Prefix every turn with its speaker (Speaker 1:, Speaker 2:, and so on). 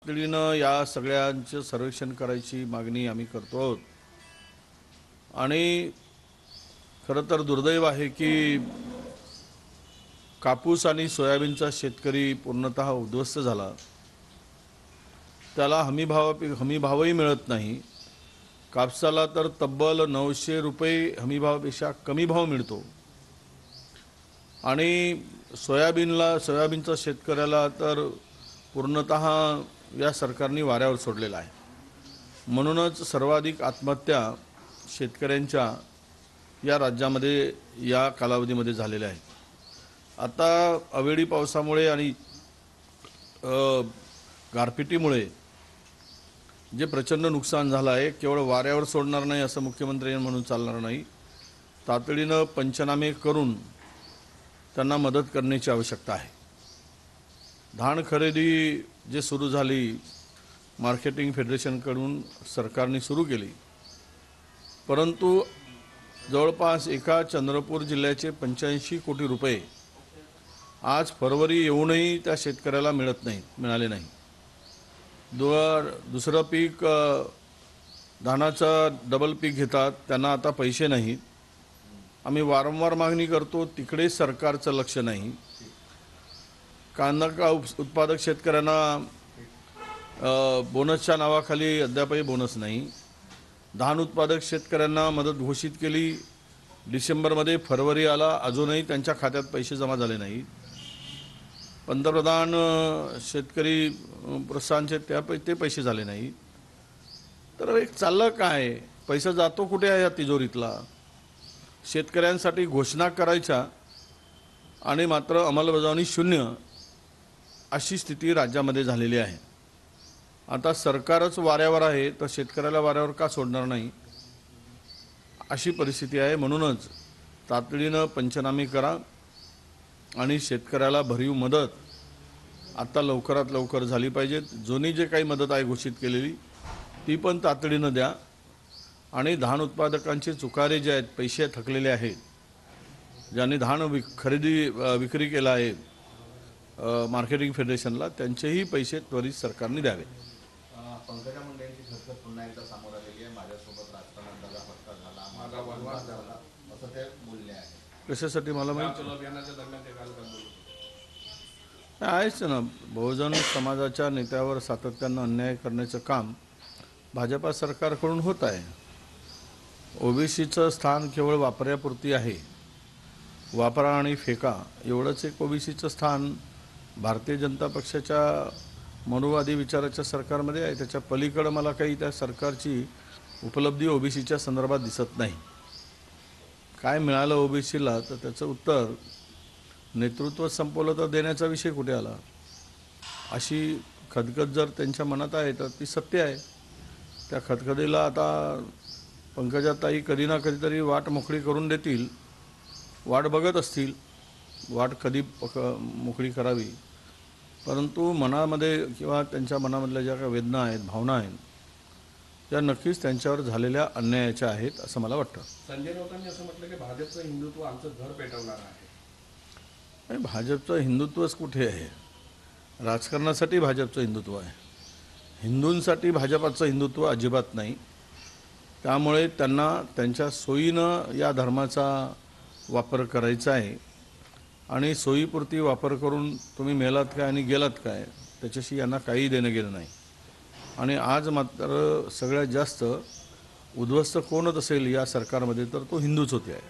Speaker 1: तातडीनं या सगळ्यांचं सर्वेक्षण करायची मागणी आम्ही करतो आहोत। आणि खरं तर दुर्दैव आहे की कापूस आणि सोयाबीनचा शेतकरी पूर्णतः उद्ध्वस्त झाला। त्याला हमीभावही मिळत नाही। कापसाला तर तब्बल 900 रुपये हमीभावापेक्षा कमी भाव मिळतो आणि सोयाबीनचा शेतकऱ्याला तर पूर्णतः या सरकारने वाऱ्यावर सोडलेला आहे। म्हणूनच सर्वाधिक आत्महत्या शेतकऱ्यांच्या या राज्यामध्ये या कालावधीमध्ये झालेल्या आहेत। आता अवेळी पावसामुळे आणि गारपिटीमुळे जे प्रचंड नुकसान झालं आहे, केवळ वाऱ्यावर सोडणार नाही असं मुख्यमंत्री म्हणून चालणार नाही। तातडीनं पंचनामे करून त्यांना मदत करण्याची आवश्यकता आहे। धान खरेदी जे सुरू झाली मार्केटिंग फेडरेशनकडून सरकारने सुरू केली, परंतु जवळपास एका चंद्रपूर जिल्ह्याचे 85 कोटी रुपये आज फरवरी येऊनही त्या शेतकऱ्याला मिळाले नाही। दुसरं पीक धानाचं डबल पीक घेतात, त्यांना आता पैसे नाहीत। आम्ही वारंवार मागणी करतो, तिकडे सरकारचं लक्ष नाही। कांदा उत्पादक शेतकऱ्यांना बोनसच्या नावाखाली अद्यापही बोनस नाही। धान उत्पादक शेतकऱ्यांना मदत घोषित केली डिसेंबरमध्ये, फरवरी आला, अजूनही त्यांच्या खात्यात पैसे जमा झाले नाहीत। पंतप्रधान शेतकरी प्रोत्साहनचे ते पैसे झाले नाहीत। तर एक चाललं काय, पैसा जातो कुठे आहे या तिजोरीतला? शेतकऱ्यांसाठी घोषणा करायच्या आणि मात्र अंमलबजावणी शून्य अशी स्थिती राज्यामध्ये झालेली आहे। आता सरकारच वाऱ्यावर आहे तर शेतकऱ्याला वाऱ्यावर का सोडणार नाही अशी परिस्थिती आहे। म्हणूनच तातडीनं पंचनामे करा आणि शेतकऱ्याला भरीव मदत आता लवकरात लवकर झाली पाहिजे। जुनी जे काही मदत आहे घोषित केलेली ती पण तातडीनं द्या आणि धान उत्पादकांचे चुकारे जे आहेत, पैसे थकलेले आहेत, ज्यांनी धान विक्री केला आहे मार्केटिंग फेडरेशनला, त्यांचेही पैसे त्वरित सरकारने द्यावे।
Speaker 2: पंकजा मुंडेंची खरतर पुन्हा एकदा समोर आलेली आहे। माझ्यासोबत राजकारणात दगाफटका झाला, माझा वनवास झाला असं ते बोलले आहे।
Speaker 1: कशासाठी मला माहिती आहेच ना, बहुजन समाजाच्या नेत्यावर सातत्यानं अन्याय करण्याचं काम भाजपा सरकारकडून होत आहे। ओबीसीचं स्थान केवळ वापरापुरती आहे, वापरा आणि फेका एवढंच एक ओबीसीचं स्थान भारतीय जनता पक्षाच्या मनुवादी विचाराच्या सरकारमध्ये आहे। त्याच्या पलीकडे मला काही त्या सरकारची उपलब्धी ओबीसीच्या संदर्भात दिसत नाही। काय मिळालं ओबीसीला तर त्याचं उत्तर नेतृत्व संपवलं तर देण्याचा विषय कुठे आला, अशी खदखद जर त्यांच्या मनात आहे तर ती सत्य आहे। त्या खदखदीला आता पंकजाताई कधी ना कधीतरी वाट मोकळी करून देतील, वाट बघत असतील वाट कधी मोकळी करावी। परंतु मनामध्ये किंवा त्यांच्या मनामधल्या ज्या काही वेदना आहेत, भावना आहेत, त्या नक्कीच त्यांच्यावर झालेल्या अन्यायाच्या आहेत असं मला वाटतं।
Speaker 3: संजय राऊतांनी असं म्हटलं की भाजपचं हिंदुत्व आमचं घर पेटवणार आहे।
Speaker 1: नाही, भाजपचं हिंदुत्वच कुठे आहे? राजकारणासाठी भाजपचं हिंदुत्व आहे, हिंदूंसाठी भाजपाचं हिंदुत्व अजिबात नाही। त्यामुळे त्यांना त्यांच्या सोयीनं या धर्माचा वापर करायचा आहे आणि सोयीपुरती वापर करून तुम्ही मेलात काय आणि गेलात काय त्याच्याशी यांना काही देणं गेलं नाही। आणि आज मात्र सगळ्यात जास्त उद्ध्वस्त कोण होत असेल या सरकारमध्ये तर तो हिंदूच होते आहे।